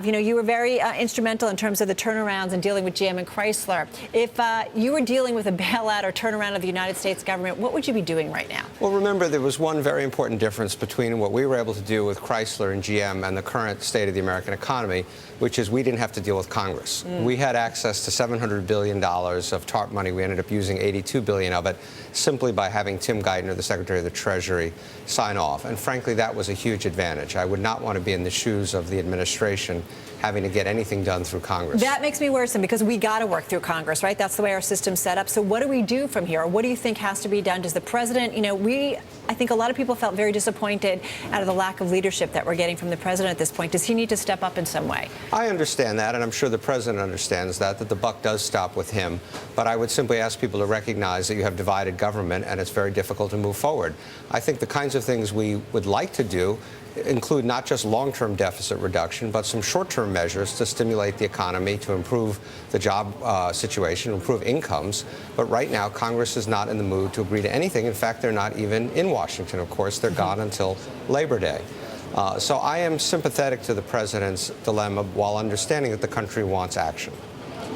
You know, you were very instrumental in terms of the turnarounds and dealing with GM and Chrysler. If you were dealing with a bailout or turnaround of the United States government, what would you be doing right now? Well, remember, there was one very important difference between what we were able to do with Chrysler and GM and the current state of the American economy, which is we didn't have to deal with Congress. We had access to $700 billion of TARP money. We ended up using $82 billion of it simply by having Tim Geithner, the Secretary of the Treasury, sign off. And frankly, that was a huge advantage. I would not want to be in the shoes of the administration having to get anything done through Congress. That makes me worrisome because we got to work through Congress, right? That's the way our system's set up. So what do we do from here? What do you think has to be done? Does the president, you know, I think a lot of people felt very disappointed out of the lack of leadership that we're getting from the president at this point. Does he need to step up in some way? I understand that, and I'm sure the president understands that the buck does stop with him. But I would simply ask people to recognize that you have divided government, and it's very difficult to move forward. I think the kinds of things we would like to do include not just long-term deficit reduction, but some short-term measures to stimulate the economy, to improve the job situation, improve incomes. But right now, Congress is not in the mood to agree to anything. In fact, they're not even in Washington, of course. They're gone until Labor Day. So I am sympathetic to the president's dilemma while understanding that the country wants action.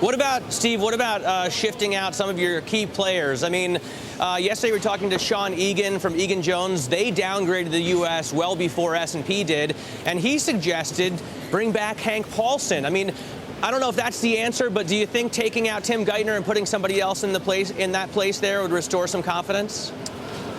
What about, Steve, what about shifting out some of your key players? I mean, yesterday we were talking to Sean Egan from Egan-Jones. They downgraded the U.S. well before S&P did, and he suggested bring back Hank Paulson. I mean, I don't know if that's the answer, but do you think taking out Tim Geithner and putting somebody else in that place there would restore some confidence?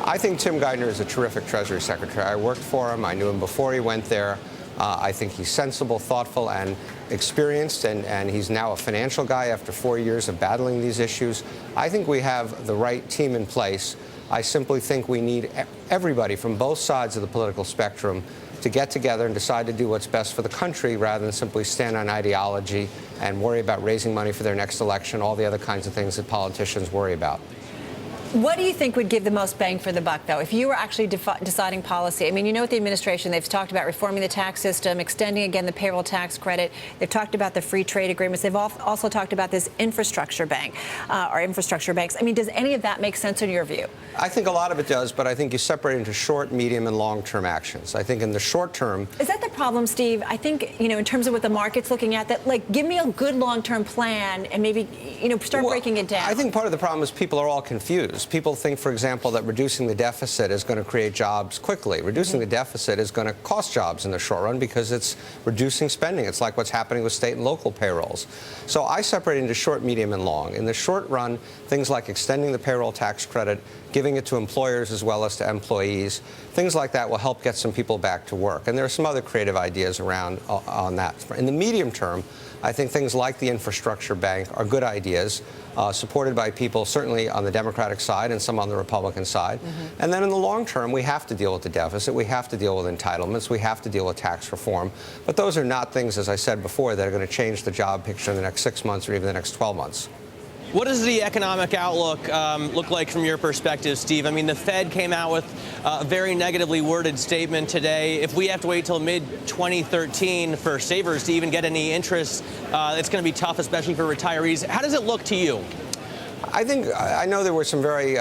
I think Tim Geithner is a terrific Treasury Secretary. I worked for him. I knew him before he went there. I think he's sensible, thoughtful, and experienced, and he's now a financial guy after 4 years of battling these issues. I think we have the right team in place. I simply think we need everybody from both sides of the political spectrum to get together and decide to do what's best for the country rather than simply stand on ideology and worry about raising money for their next election, all the other kinds of things that politicians worry about. What do you think would give the most bang for the buck, though, if you were actually deciding policy? I mean, you know, with the administration, they've talked about reforming the tax system, extending, again, the payroll tax credit. They've talked about the free trade agreements. They've also talked about this infrastructure bank or infrastructure banks. I mean, does any of that make sense in your view? I think a lot of it does, but I think you separate into short, medium, and long-term actions. I think in the short term... Is that the problem, Steve? I think, you know, in terms of what the market's looking at, that, like, give me a good long-term plan and maybe, you know, start breaking it down. I think part of the problem is people are all confused. People think, for example, that reducing the deficit is going to create jobs quickly. Reducing the deficit is going to cost jobs in the short run because it's reducing spending. It's like what's happening with state and local payrolls. So I separate into short, medium, and long. In the short run, things like extending the payroll tax credit, giving it to employers as well as to employees, things like that will help get some people back to work. And there are some other creative ideas around on that. In the medium term, I think things like the infrastructure bank are good ideas, supported by people certainly on the Democratic side and some on the Republican side. And then in the long term, we have to deal with the deficit. We have to deal with entitlements. We have to deal with tax reform. But those are not things, as I said before, that are going to change the job picture in the next 6 months or even the next 12 months. What does the economic outlook look like from your perspective, Steve? I mean, the Fed came out with a very negatively worded statement today. If we have to wait till mid-2013 for savers to even get any interest, it's going to be tough, especially for retirees. How does it look to you? I know there were some very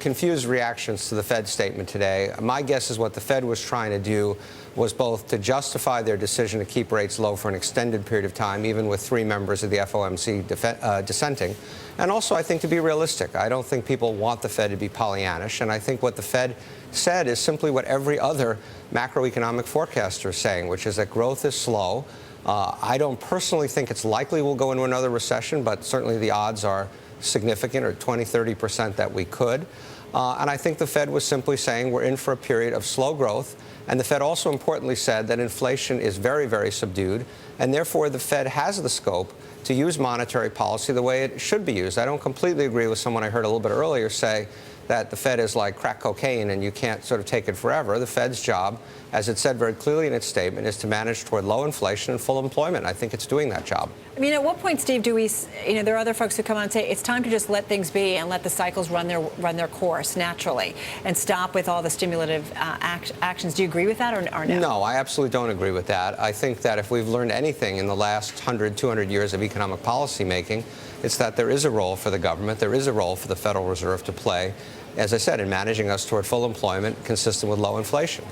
confused reactions to the Fed statement today. My guess is what the Fed was trying to do was both to justify their decision to keep rates low for an extended period of time, even with 3 members of the FOMC dissenting, and also, I think, to be realistic. I don't think people want the Fed to be Pollyannish, and I think what the Fed said is simply what every other macroeconomic forecaster is saying, which is that growth is slow. I don't personally think it's likely we'll go into another recession, but certainly the odds are significant, or 20–30% that we could. And I think the Fed was simply saying we're in for a period of slow growth. And the Fed also importantly said that inflation is very, very subdued, and therefore the Fed has the scope to use monetary policy the way it should be used. I don't completely agree with someone I heard a little bit earlier say that the Fed is like crack cocaine and you can't sort of take it forever. The Fed's job, as it said very clearly in its statement, is to manage toward low inflation and full employment. I think it's doing that job. I mean, at what point, Steve, do we, you know, there are other folks who come on and say it's time to just let things be and let the cycles run their course naturally and stop with all the stimulative actions. Do you agree with that or no? No, I absolutely don't agree with that. I think that if we've learned anything in the last 100, 200 years of economic policy making, it's that there is a role for the government, there is a role for the Federal Reserve to play, as I said, in managing us toward full employment consistent with low inflation.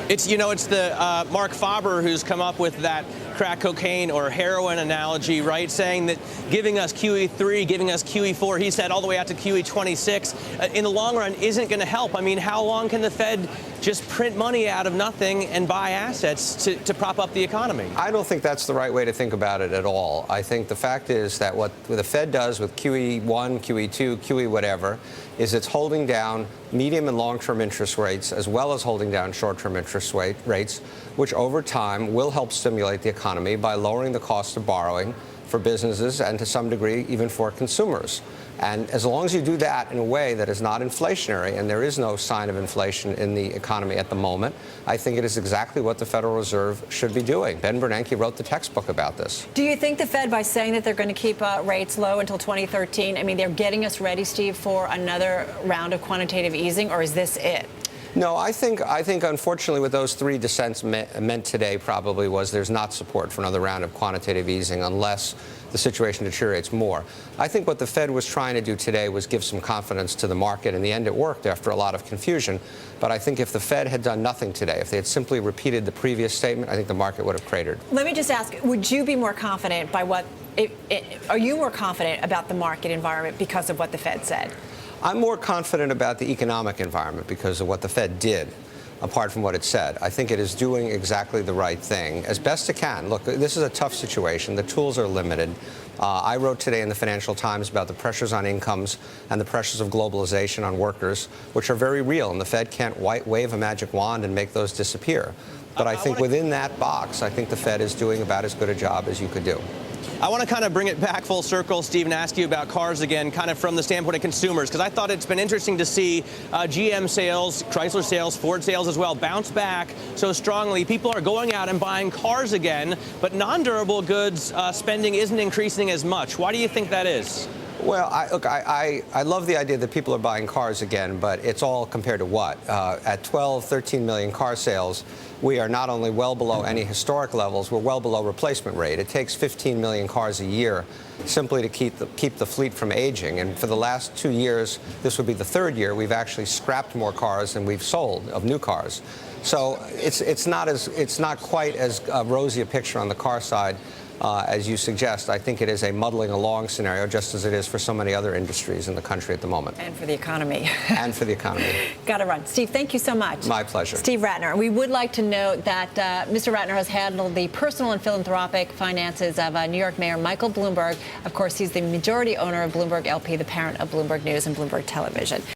It's, you know, it's the Marc Faber who's come up with that crack cocaine or heroin analogy, right? Saying that giving us QE3, giving us QE4, he said all the way out to QE26, in the long run isn't going to help. I mean, how long can the Fed just print money out of nothing and buy assets to prop up the economy? I don't think that's the right way to think about it at all. I think the fact is that what the Fed does with QE1, QE2, QE whatever, is it's holding down medium and long-term interest rates as well as holding down short-term interest rates, which over time will help stimulate the economy by lowering the cost of borrowing for businesses and to some degree even for consumers. And as long as you do that in a way that is not inflationary, and there is no sign of inflation in the economy at the moment, I think it is exactly what the Federal Reserve should be doing. Ben Bernanke wrote the textbook about this. Do you think the Fed, by saying that they're going to keep rates low until 2013, I mean, they're getting us ready, Steve, for another round of quantitative easing, or is this it? No, I think unfortunately what those three dissents meant today probably was there's not support for another round of quantitative easing unless the situation deteriorates more. I think what the Fed was trying to do today was give some confidence to the market. In the end, it worked after a lot of confusion. But I think if the Fed had done nothing today, if they had simply repeated the previous statement, I think the market would have cratered. Let me just ask, would you be more confident by what are you more confident about the market environment because of what the Fed said? I'm more confident about the economic environment because of what the Fed did, apart from what it said. I think it is doing exactly the right thing as best it can. Look, this is a tough situation. The tools are limited. I wrote today in the Financial Times about the pressures on incomes and the pressures of globalization on workers, which are very real, and the Fed can't wave a magic wand and make those disappear. But I think within that box, I think the Fed is doing about as good a job as you could do. I want to kind of bring it back full circle, Steve, and ask you about cars again, kind of from the standpoint of consumers, because I thought it's been interesting to see GM sales, Chrysler sales, Ford sales as well bounce back so strongly. People are going out and buying cars again, but non-durable goods spending isn't increasing as much. Why do you think that is? Well, I love the idea that people are buying cars again, but it's all compared to what? At 12, 13 million car sales, we are not only well below any historic levels, we're well below replacement rate. It takes 15 million cars a year simply to keep the fleet from aging. And for the last 2 years, this would be the third year, we've actually scrapped more cars than we've sold of new cars. So it's not quite as rosy a picture on the car side as you suggest. I think it is a muddling along scenario, just as it is for so many other industries in the country at the moment. And for the economy. And for the economy. Got to run. Steve, thank you so much. My pleasure. Steve Rattner. We would like to note that Mr. Rattner has handled the personal and philanthropic finances of New York Mayor Michael Bloomberg. Of course, he's the majority owner of Bloomberg LP, the parent of Bloomberg News and Bloomberg Television.